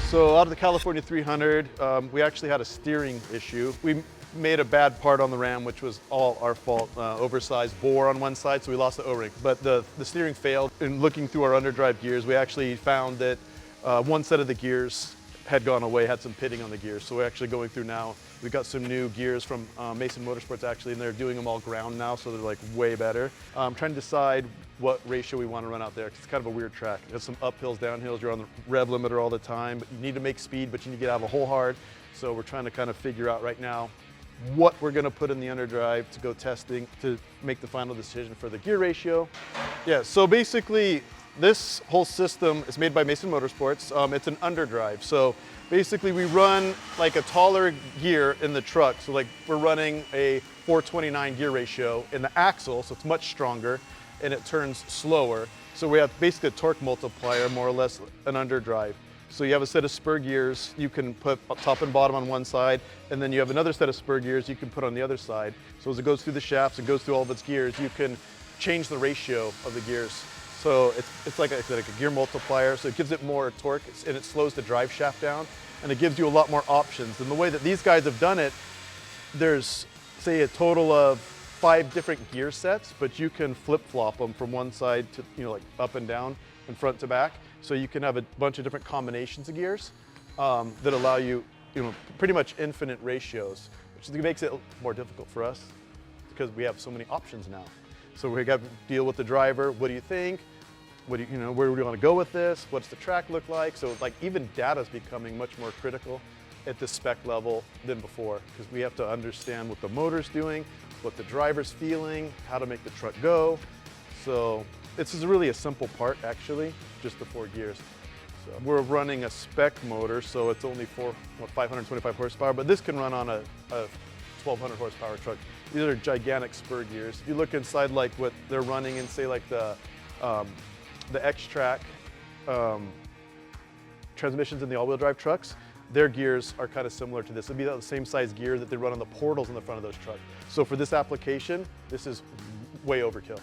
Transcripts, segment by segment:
So out of the California 300, we actually had a steering issue. We made a bad part on the Ram, which was all our fault. Oversized bore on one side, so we lost the O-ring. But the steering failed. In looking through our underdrive gears, we actually found that one set of the gears had gone away, had some pitting on the gears. So we're actually going through now. We got some new gears from Mason Motorsports actually, and they're doing them all ground now, so they're like way better. Trying to decide what ratio we want to run out there, because it's kind of a weird track. There's some uphills, downhills, you're on the rev limiter all the time, but you need to make speed, but you need to get out of a hole hard. So we're trying to kind of figure out right now what we're going to put in the underdrive to go testing to make the final decision for the gear ratio. Yeah, so basically this whole system is made by Mason Motorsports. It's an underdrive. So basically we run like a taller gear in the truck. So like we're running a 429 gear ratio in the axle, so it's much stronger and it turns slower. So we have basically a torque multiplier, more or less an underdrive. So you have a set of spur gears you can put top and bottom on one side, and then you have another set of spur gears you can put on the other side. So as it goes through the shafts and goes through all of its gears, you can change the ratio of the gears. So it's like a gear multiplier, so it gives it more torque and it slows the drive shaft down, and it gives you a lot more options. And the way that these guys have done it, there's say a total of 5 different gear sets, but you can flip-flop them from one side to, you know, like up and down and front to back. So you can have a bunch of different combinations of gears that allow you, pretty much infinite ratios, which makes it more difficult for us because we have so many options now. So we got to deal with the driver. What do you think? What do you, where do we want to go with this? What's the track look like? So like even data is becoming much more critical at the spec level than before, because we have to understand what the motor's doing, what the driver's feeling, how to make the truck go. So this is really a simple part actually, just the 4 gears. So we're running a spec motor, so it's only 525 horsepower, but this can run on a 1200 horsepower truck. These are gigantic spur gears. If you look inside like what they're running in, say like the X-Track transmissions in the all-wheel drive trucks, their gears are kind of similar to this. It'd be the same size gear that they run on the portals in the front of those trucks. So for this application, this is way overkill.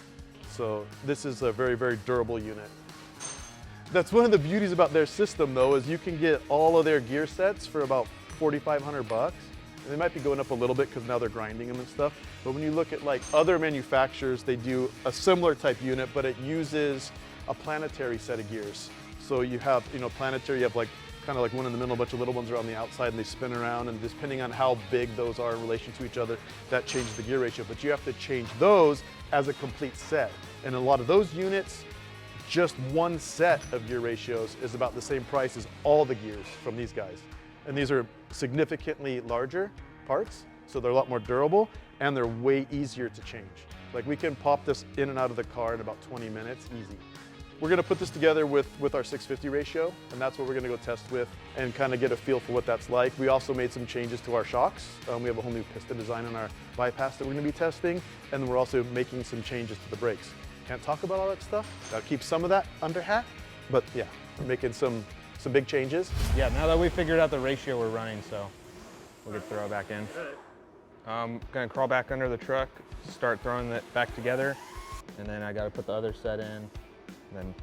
So this is a very, very durable unit. That's one of the beauties about their system though, is you can get all of their gear sets for about 4,500 bucks. And they might be going up a little bit because now they're grinding them and stuff. But when you look at like other manufacturers, they do a similar type unit, but it uses a planetary set of gears. So you have, planetary, you have like kind of like one in the middle, a bunch of little ones are on the outside and they spin around, and depending on how big those are in relation to each other, that changes the gear ratio. But you have to change those as a complete set. And a lot of those units, just one set of gear ratios is about the same price as all the gears from these guys. And these are significantly larger parts, so they're a lot more durable, and they're way easier to change. Like we can pop this in and out of the car in about 20 minutes, easy. We're gonna put this together with our 650 ratio, and that's what we're gonna go test with and kind of get a feel for what that's like. We also made some changes to our shocks. We have a whole new piston design on our bypass that we're gonna be testing, and then we're also making some changes to the brakes. Can't talk about all that stuff. Gotta keep some of that under hat, but yeah, we're making some big changes. Yeah, now that we figured out the ratio we're running, so we'll get throw back in. I'm gonna crawl back under the truck, start throwing it back together, and then I gotta put the other set in, then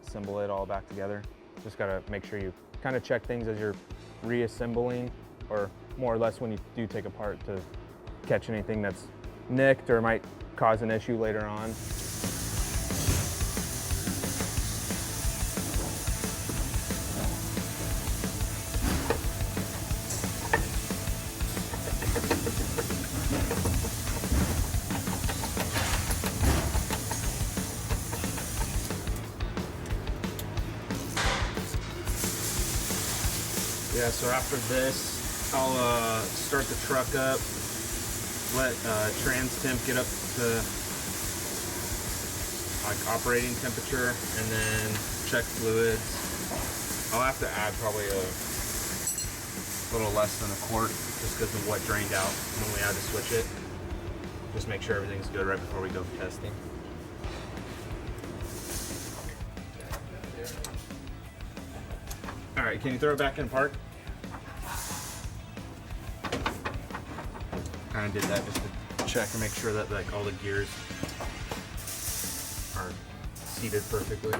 assemble it all back together. Just gotta make sure you kind of check things as you're reassembling, or more or less when you do take apart, to catch anything that's nicked or might cause an issue later on. Yeah, so after this, I'll start the truck up, let trans temp get up to like operating temperature, and then check fluids. I'll have to add probably a little less than a quart just because of what drained out when we had to switch it. Just make sure everything's good right before we go for testing. All right, can you throw it back in park? Kind of did that just to check and make sure that like all the gears are seated perfectly.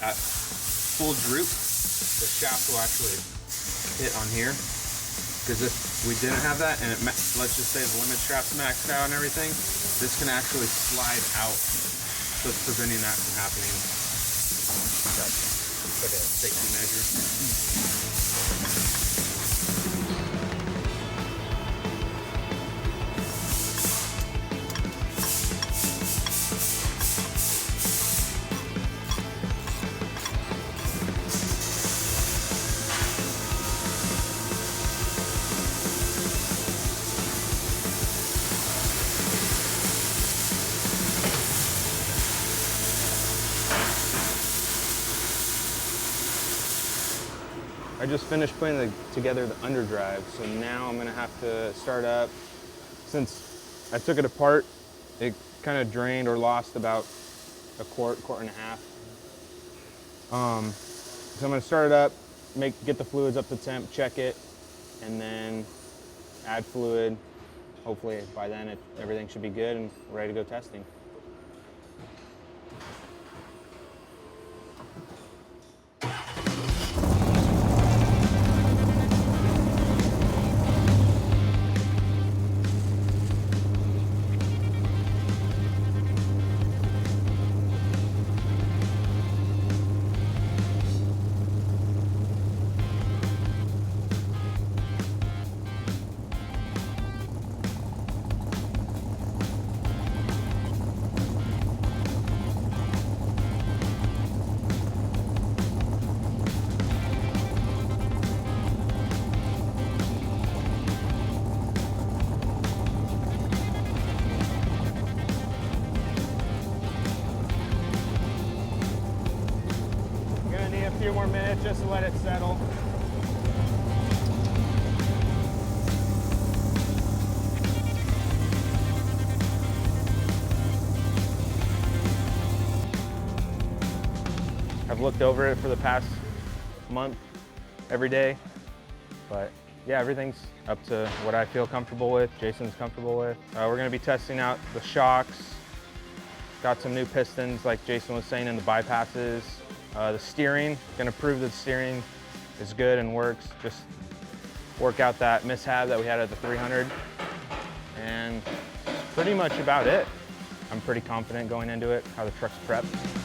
at full droop, the shaft will actually hit on here. Because if we didn't have that, and let's just say the limit strap's maxed out and everything, this can actually slide out. So it's preventing that from happening. It's like a safety measure. I just finished putting together the underdrive, so now I'm gonna have to start up. Since I took it apart, it kind of drained or lost about a quart and a half. So I'm gonna start it up, get the fluids up to temp, check it, and then add fluid. Hopefully by then everything should be good and ready to go testing. A few more minutes just to let it settle. I've looked over it for the past month every day, but yeah, everything's up to what I feel comfortable with, Jason's comfortable with. We're gonna be testing out the shocks, got some new pistons like Jason was saying in the bypasses. The steering, gonna prove that the steering is good and works. Just work out that mishap that we had at the 300. And that's pretty much about it. I'm pretty confident going into it, how the truck's prepped.